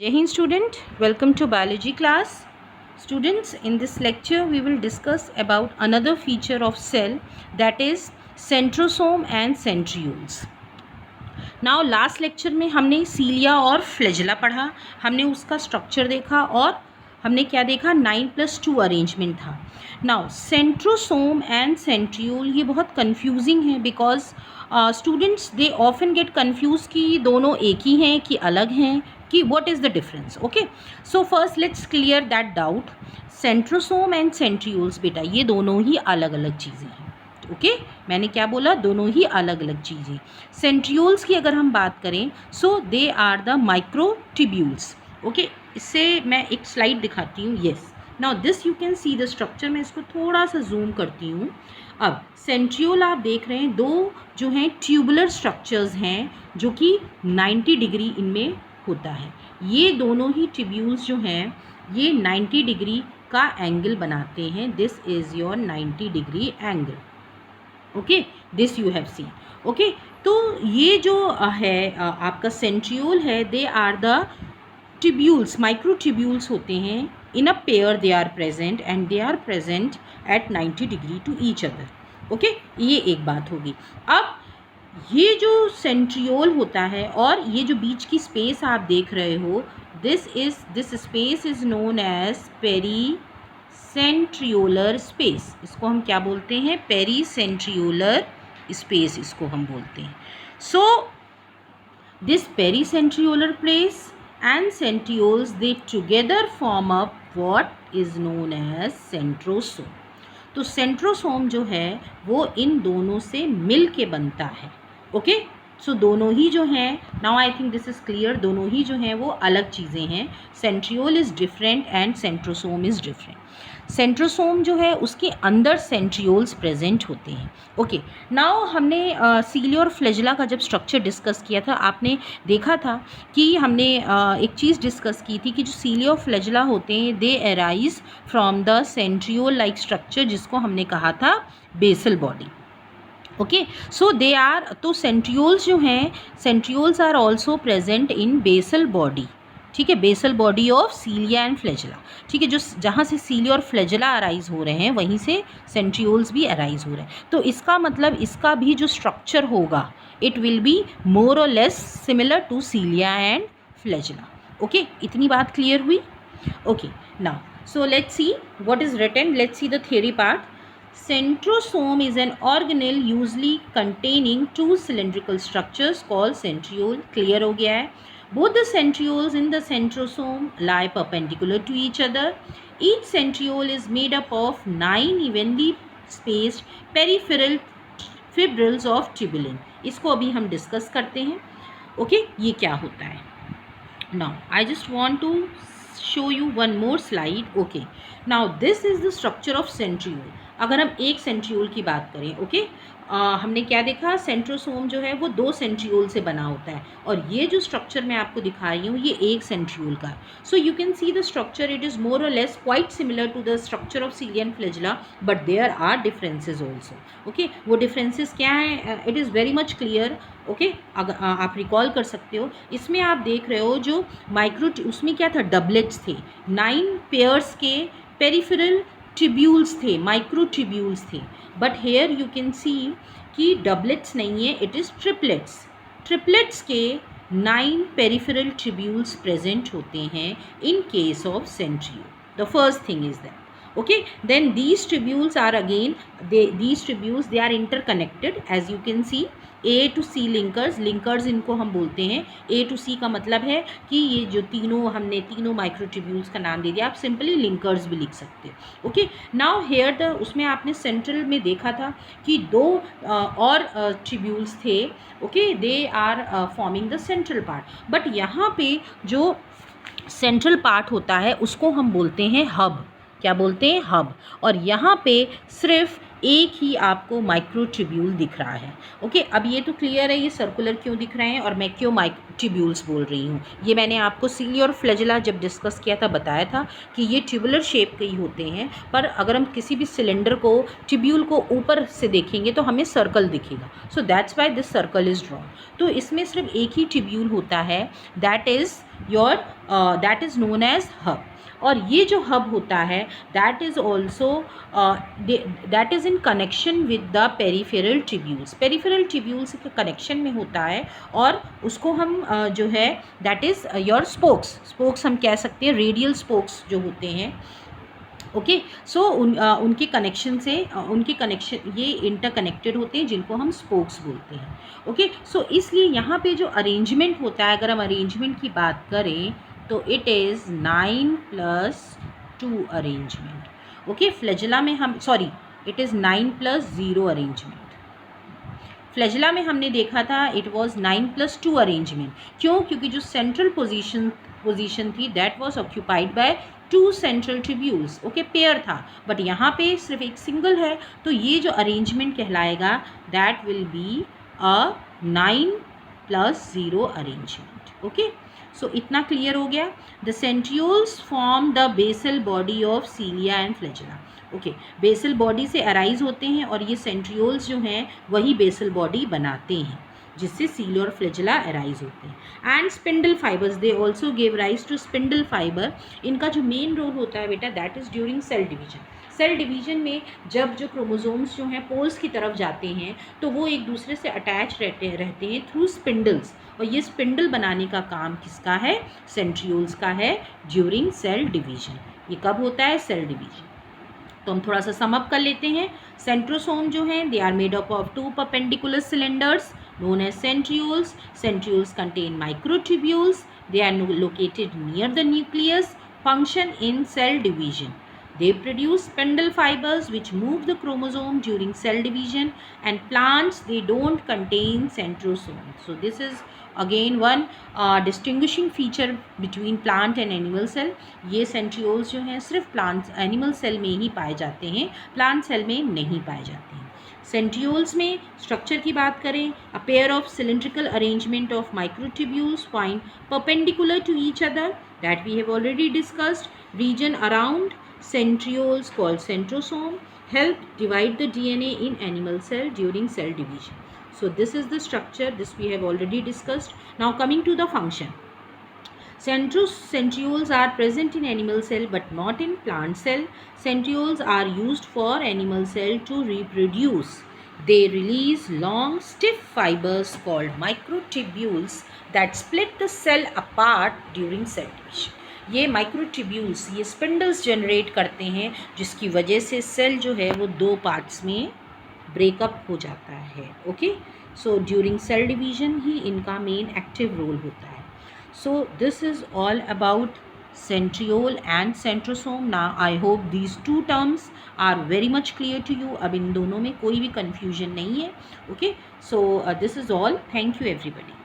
Jai Hind student, welcome to biology class. Students, in this lecture we will discuss about another feature of cell, that is centrosome and centrioles. Now last lecture में हमने सीलिया और flagella पढ़ा, हमने उसका structure देखा और हमने क्या देखा 9+2 अरेंजमेंट था. नाउ सेंट्रोसोम एंड सेंट्रियोल ये बहुत कंफ्यूजिंग है because students they often get confuse कि दोनों एक ही हैं कि अलग हैं कि what is the difference. Okay, so first let's clear that doubt. Centrosome and centrioles बेटा ये दोनों ही अलग अलग चीज़ें हैं. ओके मैंने क्या बोला, दोनों ही अलग अलग चीज़ें. सेंट्रियोल्स की अगर हम बात करें so they are the microtubules. Okay इससे मैं एक स्लाइड दिखाती हूँ. Yes, now this you can see the structure. मैं इसको थोड़ा सा जूम करती हूँ. अब सेंट्रियोल आप देख रहे हैं, दो जो हैं ट्यूबुलर स्ट्रक्चर्स हैं जो कि 90 डिग्री इनमें होता है. ये दोनों ही ट्यूब्यूल्स जो हैं ये 90 डिग्री का एंगल बनाते हैं. This is your 90 degree angle. Okay this you have seen. Okay तो ये जो है आपका सेंट्रियोल है, they are the tubules, micro tubules होते हैं. In a pair they are present and they are present at 90 degree to each other. Okay ये एक बात होगी. अब ये जो सेंट्रियोल होता है और ये जो बीच की स्पेस आप देख रहे हो, this space is known as pericentriolar space. इसको हम क्या बोलते हैं, पेरी सेंट्रियोलर स्पेस इसको हम बोलते हैं. So this pericentriolar place and centrioles they together form up what is known as centrosome. तो सेंट्रोसोम जो है वो इन दोनों से मिल के बनता है. ओके सो दोनों ही जो हैं, now I think this is clear, दोनों ही जो हैं वो अलग चीज़ें हैं. Centriole is different and centrosome is different. Centrosome जो है उसके अंदर सेंट्रियोल्स प्रेजेंट होते हैं. ओके नाउ हमने सीलिया और फ्लैजेला का जब स्ट्रक्चर डिस्कस किया था, आपने देखा था कि हमने एक चीज़ डिस्कस की थी कि जो सीलिया और फ्लैजेला होते हैं they arise from the centriole like structure जिसको हमने कहा था basal body. Okay so they are, तो सेंट्रियोल्स जो हैं, centrioles are also present in basal body. ठीक है, basal body of cilia and flagella. ठीक है, जो जहाँ से सीलिया और फ्लैजेला अराइज हो रहे हैं वहीं से सेंट्रियोल्स भी अराइज हो रहे हैं. तो इसका मतलब इसका भी जो स्ट्रक्चर होगा it will be more or less similar to cilia and flagella. Okay इतनी बात क्लियर हुई. Okay now so let's see what is written. Let's see the theory part. Centrosome is an organelle usually containing two cylindrical structures called centriole. Clear हो गया है. Both the centrioles in the centrosome lie perpendicular to each other. Each centriole is made up of 9 evenly spaced peripheral fibrils of tubulin. इसको अभी हम discuss करते हैं. Okay ये क्या होता है. Now I just want to show you one more slide. Okay now this is the structure of centriole. अगर हम एक सेंट्रियोल की बात करें, ओके हमने क्या देखा, सेंट्रोसोम जो है वो दो सेंट्रियोल से बना होता है और ये जो स्ट्रक्चर मैं आपको दिखा रही हूँ ये एक सेंट्रियोल का. So you can see the structure, it is more or less quite similar to the structure of cilia and flagella, but there are differences also. Okay वो डिफरेंसेस क्या हैं, it is very much clear. Okay अगर आप recall कर सकते हो, इसमें आप देख रहे हो जो माइक्रो, उसमें क्या था, डबलेट्स थे, 9 पेयर्स के पेरिफेरल ट्यूब्यूल्स थे, माइक्रो ट्यूब्यूल्स थे. बट हेयर यू कैन सी कि डबलेट्स नहीं है, इट इज़ ट्रिपलेट्स. ट्रिपलेट्स के 9 पेरिफेरल ट्यूब्यूल्स प्रेजेंट होते हैं in case of centriole. The first thing is that. Okay then these tubules are again they are interconnected as you can see. A to C linkers इनको हम बोलते हैं. A to C का मतलब है कि ये जो तीनों हमने तीनों माइक्रोट्यूब्यूल्स का नाम दे दिया, आप सिंपली लिंकर्स भी लिख सकते हो. ओके नाउ हेयर द, उसमें आपने सेंट्रल में देखा था कि दो और ट्यूब्यूल्स थे. Okay they are forming the central part. But यहाँ पे जो सेंट्रल पार्ट होता है उसको हम बोलते हैं हब. क्या बोलते हैं, हब. और यहाँ पे सिर्फ एक ही आपको माइक्रोट्यूब्यूल दिख रहा है. ओके अब ये तो क्लियर है ये सर्कुलर क्यों दिख रहे हैं और मैं क्यों माइक्रोट्यूब्यूल्स बोल रही हूँ. ये मैंने आपको सीलिया और फ्लैजेला जब डिस्कस किया था बताया था कि ये ट्यूबुलर शेप के ही होते हैं, पर अगर हम किसी भी सिलेंडर को, ट्यूब्यूल को ऊपर से देखेंगे तो हमें सर्कल दिखेगा. So that's why this circle is drawn. तो इसमें सिर्फ एक ही ट्यूब्यूल होता है, that is your that is known as hub. और ये जो हब होता है that is also that is in connection with the peripheral tubules. Peripheral tubules के कनेक्शन में होता है और उसको हम जो है दैट इज़ योर स्पोक्स हम कह सकते हैं, रेडियल स्पोक्स जो होते हैं। ओके, सो उनके कनेक्शन से उनके कनेक्शन ये इंटरकनेक्टेड होते हैं जिनको हम स्पोक्स बोलते हैं। ओके, सो इसलिए यहाँ पे जो अरेंजमेंट होता है, अगर हम अरेंजमेंट की बात करें तो it is 9+2 arrangement. Okay, flagella में हम इट इज़ 9+0 अरेंजमेंट। फ्लैजेला में हमने देखा था इट वाज 9+2 अरेंजमेंट। क्यों? क्योंकि जो सेंट्रल पोजीशन थी that was occupied by 2 central tubules. Okay, pair था, बट यहाँ पे सिर्फ एक सिंगल है, तो ये जो अरेंजमेंट कहलाएगा that will be a 9+0 arrangement. Okay, so इतना क्लियर हो गया। The centrioles form the basal body of cilia and flagella. Okay, basal body से अराइज होते हैं और ये सेंट्रियोल्स जो हैं वही बेसल बॉडी बनाते हैं जिससे सीलिया और फ्लैजेला अराइज होते हैं। And spindle fibres they also give rise to spindle fibre. इनका जो मेन रोल होता है बेटा that is during cell division. Cell division में जब जो क्रोमोसोम्स जो हैं पोल्स की तरफ जाते हैं तो वो एक दूसरे से अटैच रहते हैं थ्रू स्पिंडल्स, और ये स्पिंडल बनाने का काम किसका है? सेंट्रियोल्स का है ड्यूरिंग सेल डिवीजन। ये कब होता है? Cell division. तो हम थोड़ा सा सम अप कर लेते हैं। सेंट्रोसोम जो हैं they are made up of 2 perpendicular cylinders known as centrioles. Centrioles contain microtubules. They are located near the nucleus. Function in cell division. They produce spindle fibers which move the chromosome during cell division. And plants, they don't contain centrosomes. So this is again one distinguishing feature between plant and animal cell. ये centrioles जो हैं सिर्फ plant animal cell में ही पाए जाते हैं, plant cell में नहीं पाए जाते हैं। सेंट्रियोल्स में स्ट्रक्चर की बात करें, a pair of cylindrical arrangement of microtubules find perpendicular to each other that we have already discussed. Region around centrioles called centrosome help divide the DNA in animal cell during cell division. So this is the structure, this we have already discussed. Now coming to the function. Centrioles are present in animal cell but not in plant cell. Centrioles are used for animal cell to reproduce. They release long stiff fibers called microtubules that split the cell apart during cell division. ये microtubules ये spindles generate करते हैं जिसकी वजह से cell जो है वो 2 पार्ट्स में ब्रेकअप हो जाता है। Okay, so during cell division ही इनका मेन एक्टिव रोल होता है। So this is all about centriole and centrosome. Now I hope these two terms are very much clear to you. अब इन दोनों में कोई भी confusion नहीं है। Okay, so this is all. Thank you everybody.